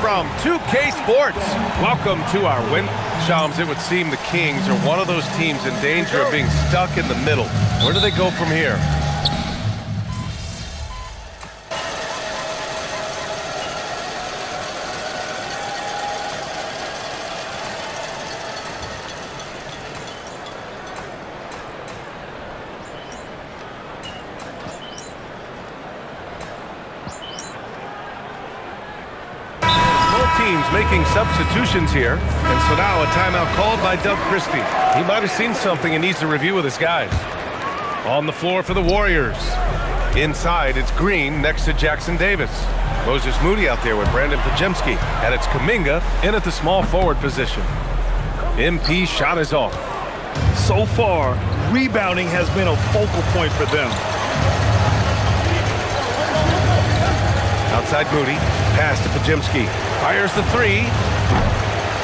from 2K Sports. Welcome to our win. Shams, it would seem the Kings are one of those teams in danger of being stuck in the middle. Where do they go from here? Teams making substitutions here, and so now a timeout called by Doug Christie. He might have seen something and needs to review with his guys. On the floor for the Warriors. Inside, it's Green next to Jackson Davis. Moses Moody out there with Brandon Pajemski, and it's Kuminga in at the small forward position. MP shot is off. So far, rebounding has been a focal point for them. Outside Moody, pass to Pajemski. Fires the three.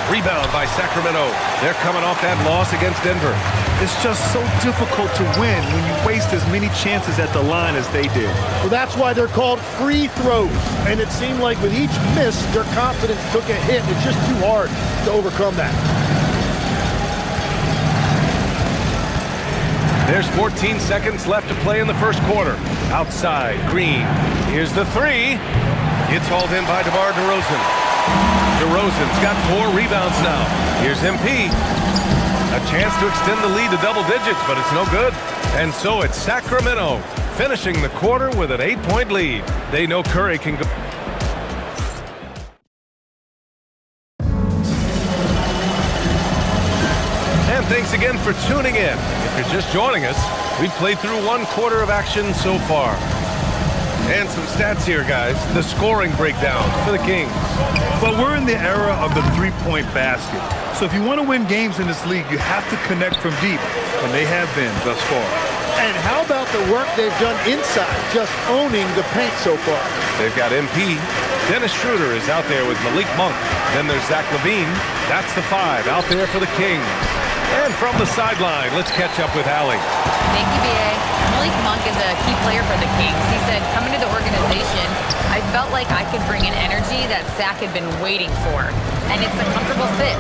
Rebound by Sacramento. They're coming off that loss against Denver. It's just so difficult to win when you waste as many chances at the line as they did. Well, that's why they're called free throws. And it seemed like with each miss, their confidence took a hit. It's just too hard to overcome that. There's 14 seconds left to play in the first quarter. Outside, Green. Here's the three. It's hauled in by DeMar DeRozan. DeRozan's got 4 rebounds now. Here's MP. A chance to extend the lead to double digits, but it's no good. And so it's Sacramento finishing the quarter with an 8-point lead. They know Curry can go. And thanks again for tuning in. If you're just joining us, we've played through 1 quarter of action so far. And some stats here, guys. The scoring breakdown for the Kings. But we're in the era of the three-point basket. So if you want to win games in this league, you have to connect from deep, and they have been thus far. And how about the work they've done inside, just owning the paint so far? They've got MP. Dennis Schroeder is out there with Malik Monk. Then there's Zach LaVine. That's the 5 out there for the Kings. And from the sideline, let's catch up with Allie. Thank you, B.A. Malik Monk is a key player for the Kings. He said, coming to the organization, I felt like I could bring an energy that Zach had been waiting for. And it's a comfortable fit.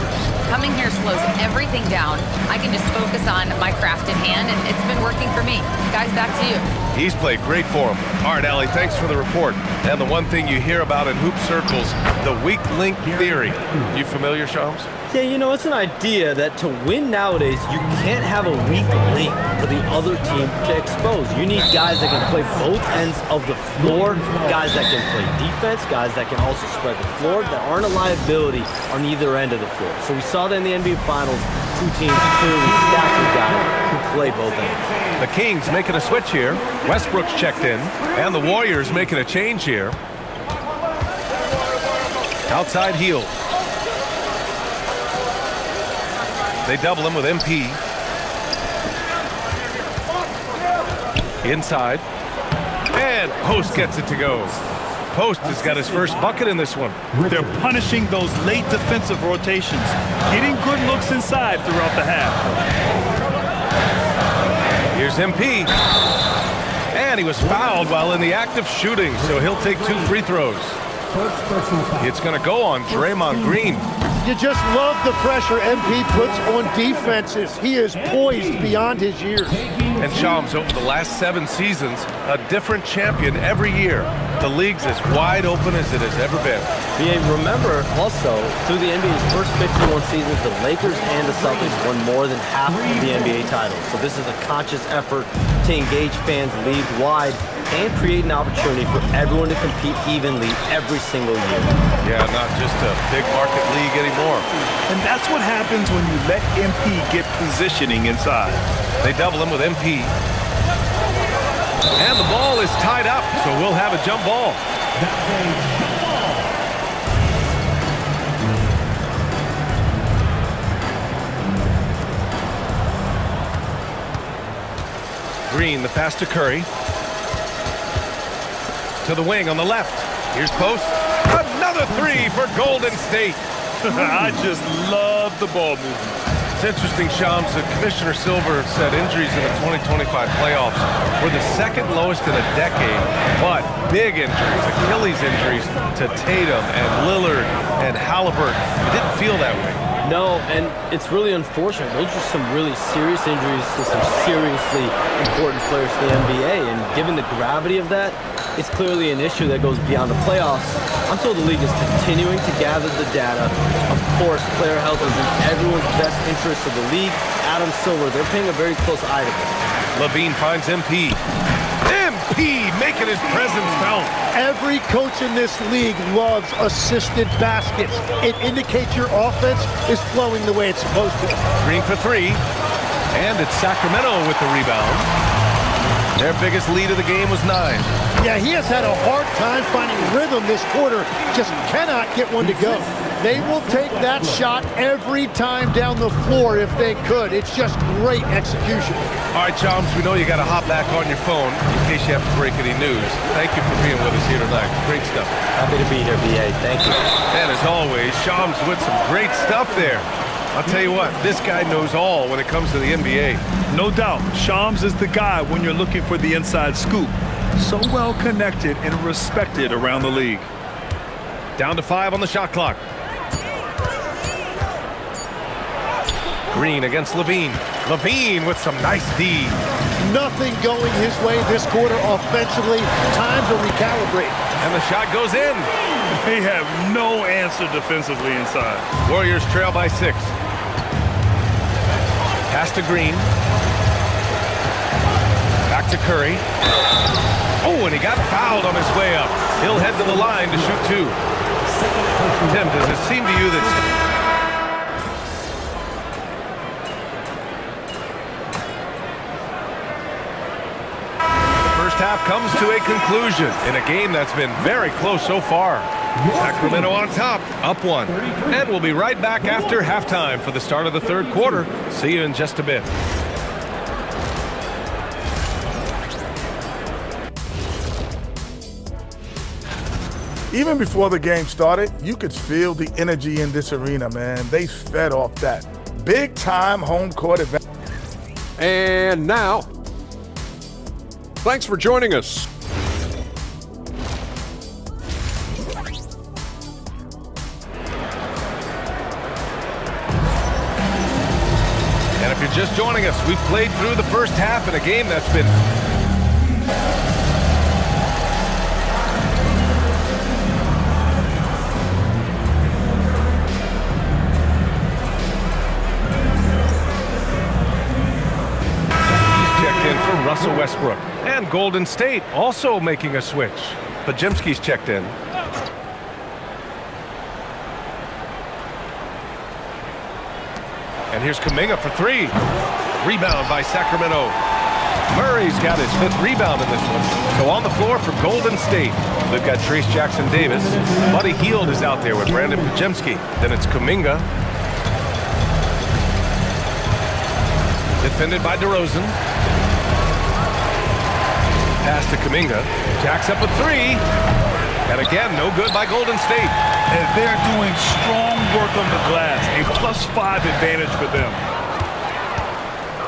Coming here slows everything down. I can just focus on my craft in hand, and it's been working for me. Guys, back to you. He's played great for him. All right, Allie, thanks for the report. And the one thing you hear about in hoop circles, the weak link theory. You familiar, Shams? Yeah, you know, it's an idea that to win nowadays, you can't have a weak link for the other team to expose. You need guys that can play both ends of the floor, guys that can play defense, guys that can also spread the floor, that aren't a liability on either end of the floor. So we saw that in the NBA Finals, 2 teams clearly stacked with guys who play both ends. The Kings making a switch here. Westbrook's checked in, and the Warriors making a change here. Outside heel. They double him with MP. Inside. And Post gets it to go. Post has got his first bucket in this one. They're punishing those late defensive rotations, getting good looks inside throughout the half. Here's MP. And he was fouled while in the act of shooting, so he'll take 2 free throws. It's going to go on Draymond Green. You just love the pressure MP puts on defenses. He is poised beyond his years. And Shams, over the last 7 seasons, a different champion every year. The league's as wide open as it has ever been. Yeah, remember also, through the NBA's first 51 seasons, the Lakers and the Celtics won more than half of the NBA titles. So this is a conscious effort to engage fans league-wide and create an opportunity for everyone to compete evenly every single year. Yeah, not just a big market league anymore. And that's what happens when you let MP get positioning inside. They double him with MP. And the ball is tied up, so we'll have a jump ball. Green, the pass to Curry. To the wing on the left. Here's Post. Another 3 for Golden State. I just love the ball movement. It's interesting, Shams, that Commissioner Silver said injuries in the 2025 playoffs were the second lowest in a decade, but big injuries, Achilles injuries to Tatum and Lillard and Halliburton. It didn't feel that way. No, and it's really unfortunate. Those are some really serious injuries to some seriously important players to the NBA, and given the gravity of that, it's clearly an issue that goes beyond the playoffs. I'm told the league is continuing to gather the data. Of course, player health is in everyone's best interest of the league. Adam Silver, they're paying a very close eye to this. Levine finds MP. MP making his presence felt. Every coach in this league loves assisted baskets. It indicates your offense is flowing the way it's supposed to. Green for three. And it's Sacramento with the rebound. Their biggest lead of the game was 9. Yeah, he has had a hard time finding rhythm this quarter. Just cannot get one to go. They will take that shot every time down the floor if they could. It's just great execution. All right, Shams, we know you got to hop back on your phone in case you have to break any news. Thank you for being with us here tonight. Great stuff. Happy to be here, BA. Thank you. And as always, Shams with some great stuff there. I'll tell you what, this guy knows all when it comes to the NBA. No doubt, Shams is the guy when you're looking for the inside scoop. So well connected and respected around the league. Down to 5 on the shot clock. Green against Levine. Levine with some nice D. Nothing going his way this quarter offensively. Time to recalibrate. And the shot goes in. They have no answer defensively inside. Warriors trail by 6. Pass to Green. Back to Curry. Oh, and he got fouled on his way up. He'll head to the line to shoot 2. Tim, does it seem to you that... half comes to a conclusion in a game that's been very close so far. Sacramento on top, up 1. And we'll be right back after halftime for the start of the third quarter. See you in just a bit. Even before the game started, you could feel the energy in this arena, man. They fed off that big-time home court advantage. And now, thanks for joining us. And if you're just joining us, we've played through the first half in a game that's been... Russell Westbrook. And Golden State also making a switch. Pajemski's checked in. And here's Kuminga for 3. Rebound by Sacramento. Murray's got his 5th rebound in this one. So on the floor for Golden State, they've got Trace Jackson-Davis. Buddy Hield is out there with Brandon Pajemski. Then it's Kuminga. Defended by DeRozan. Pass to Kuminga. Jacks up a 3. And again, no good by Golden State. And they're doing strong work on the glass. A +5 advantage for them.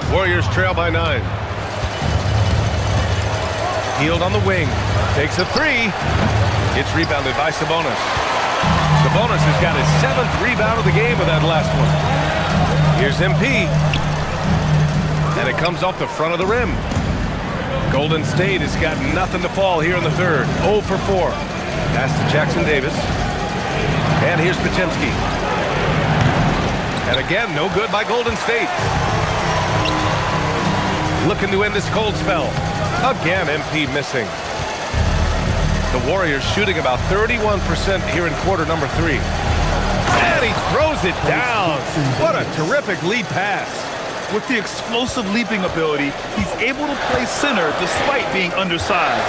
Warriors trail by 9. Hield on the wing. Takes a 3. It's rebounded by Sabonis. Sabonis has got his 7th rebound of the game with that last one. Here's MP. And it comes off the front of the rim. Golden State has got nothing to fall here in the third. 0 for 4. Pass to Jackson-Davis. And here's Pajemski. And again, no good by Golden State. Looking to end this cold spell. Again, MP missing. The Warriors shooting about 31% here in quarter number 3. And he throws it down. What a terrific lead pass. With the explosive leaping ability, he's able to play center despite being undersized.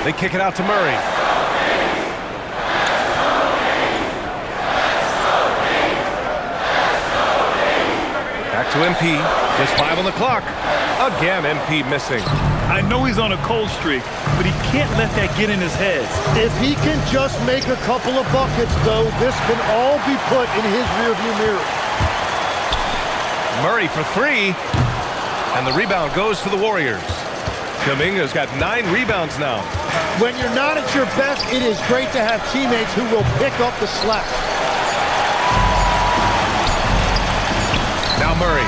They kick it out to Murray. Back to MP. Just 5 on the clock. Again, MP missing. I know he's on a cold streak, but he can't let that get in his head. If he can just make a couple of buckets, though, this can all be put in his rearview mirror. Murray for three, and the rebound goes to the Warriors. Kuminga's got 9 rebounds now. When you're not at your best, it is great to have teammates who will pick up the slack. Now Murray.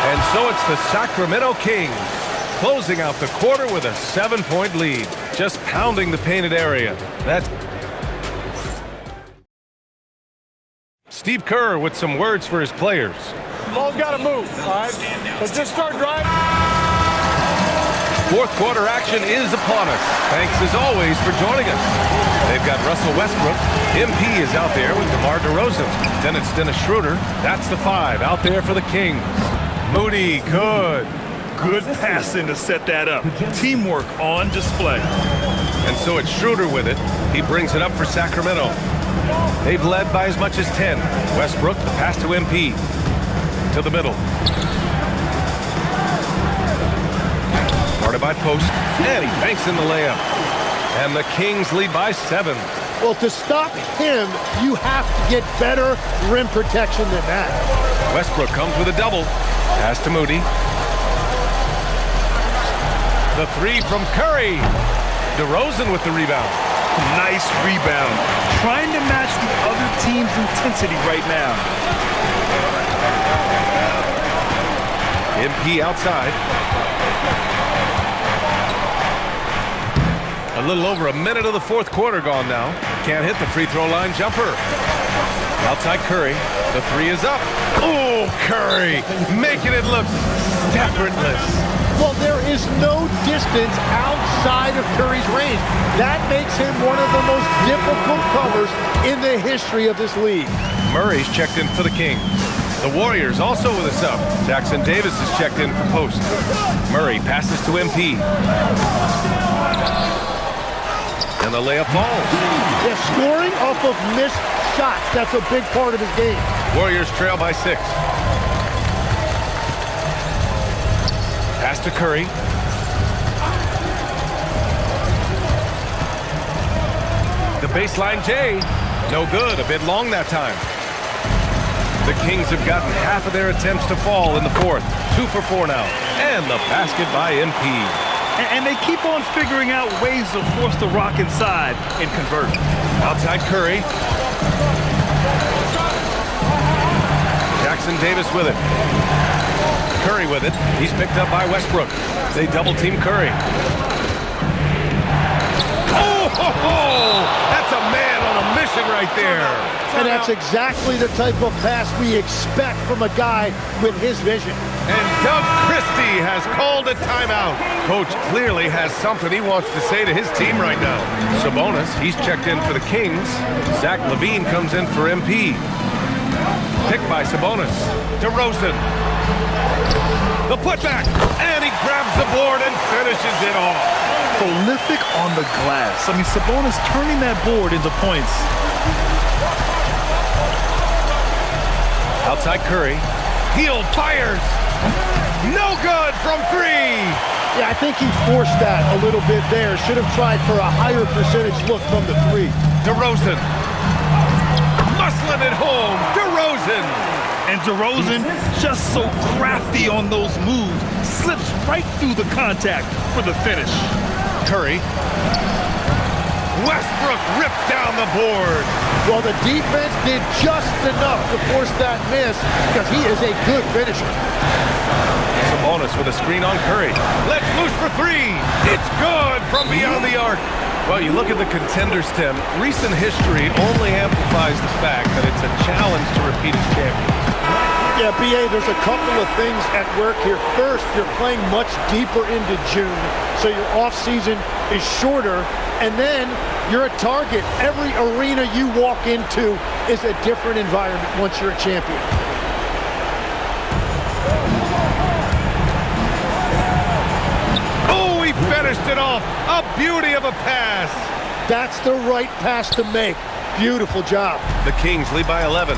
And so it's the Sacramento Kings closing out the quarter with a 7-point lead. Just pounding the painted area. That's Steve Kerr with some words for his players. Ball's got to move, all right? So just start driving. Fourth quarter action is upon us. Thanks as always for joining us. They've got Russell Westbrook. MP is out there with DeMar DeRozan. Then it's Dennis Schroeder. That's the 5 out there for the Kings. Moody, good. Good passing to set that up. Teamwork on display. And so it's Schroeder with it. He brings it up for Sacramento. They've led by as much as 10. Westbrook, the pass to MP. To the middle. Guarded by Post. And he banks in the layup. And the Kings lead by 7. Well, to stop him, you have to get better rim protection than that. Westbrook comes with a double. Pass to Moody. The 3 from Curry. DeRozan with the rebound. Nice rebound. Trying to match the other team's intensity right now. MP outside. A little over a minute of the fourth quarter gone now. Can't hit the free throw line jumper. Outside Curry. The 3 is up. Oh, Curry making it look effortless. Well, there is no distance outside of Curry's range. That makes him one of the most difficult covers in the history of this league. Murray's checked in for the Kings. The Warriors also with a sub. Jackson Davis is checked in for Post. Murray passes to MP. And the layup falls. Yeah, scoring off of missed shots. That's a big part of his game. Warriors trail by 6. Pass to Curry. The baseline J. No good. A bit long that time. The Kings have gotten half of their attempts to fall in the fourth. 2 for 4 now. And the basket by MP. And they keep on figuring out ways to force the rock inside and convert. Outside Curry. Jackson Davis with it. Curry with it. He's picked up by Westbrook. They double-team Curry. Oh, ho, ho! That's a man on a mission right there. And that's exactly the type of pass we expect from a guy with his vision. And Doug Christie has called a timeout. Coach clearly has something he wants to say to his team right now. Sabonis, he's checked in for the Kings. Zach LaVine comes in for MP. Picked by Sabonis. DeRozan. The putback. And he grabs the board and finishes it off. Prolific on the glass. I mean, Sabonis turning that board into points. Outside Curry. Hield fires. No good from 3. Yeah, I think he forced that a little bit there. Should have tried for a higher percentage look from the 3. DeRozan. Muscling it home. DeRozan. And DeRozan, just so crafty on those moves, slips right through the contact for the finish. Curry. Westbrook rips down the board. Well, the defense did just enough to force that miss because he is a good finisher. Sabonis with a screen on Curry. Let's loose for 3. It's good from beyond the arc. Well, you look at the contenders, Tim. Recent history only amplifies the fact that it's a challenge to repeat as champions. Yeah, B.A., there's a couple of things at work here. First, you're playing much deeper into June, so your offseason is shorter. And then you're a target. Every arena you walk into is a different environment once you're a champion. Oh, he finished it off. A beauty of a pass. That's the right pass to make. Beautiful job. The Kings lead by 11.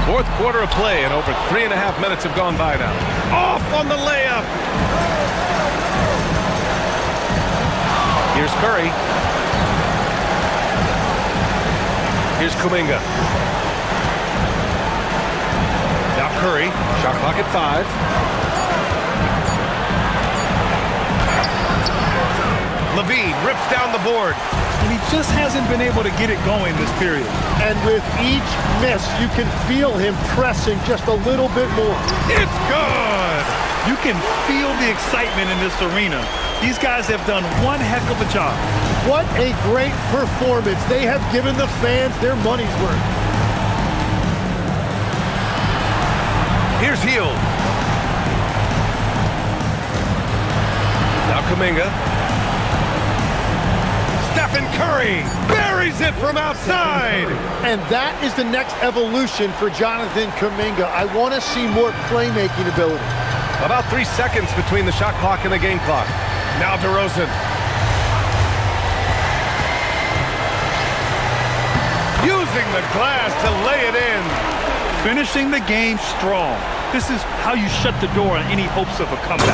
Fourth quarter of play, and over 3.5 minutes have gone by now. Off on the layup. Here's Curry. Here's Kuminga. Now Curry. Shot clock at 5. Levine rips down the board. And he just hasn't been able to get it going this period. And with each miss, you can feel him pressing just a little bit more. It's good! You can feel the excitement in this arena. These guys have done one heck of a job. What a great performance. They have given the fans their money's worth. Here's Hield. Now Kuminga. Stephen Curry buries it from outside. And that is the next evolution for Jonathan Kuminga. I want to see more playmaking ability. About 3 seconds between the shot clock and the game clock. Now DeRozan. Using the glass to lay it in. Finishing the game strong. This is how you shut the door on any hopes of a comeback.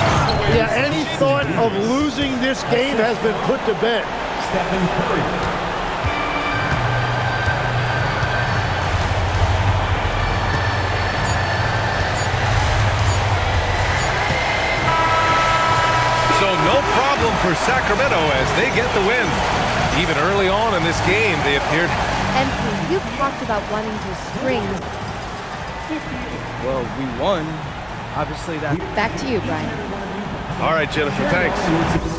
Yeah, any thought of losing this game has been put to bed. Stephen Curry. So no problem for Sacramento as they get the win. Even early on in this game, they appeared. And you've talked about wanting to spring. Well, we won. Obviously that. Back to you, Brian. All right, Jennifer, thanks.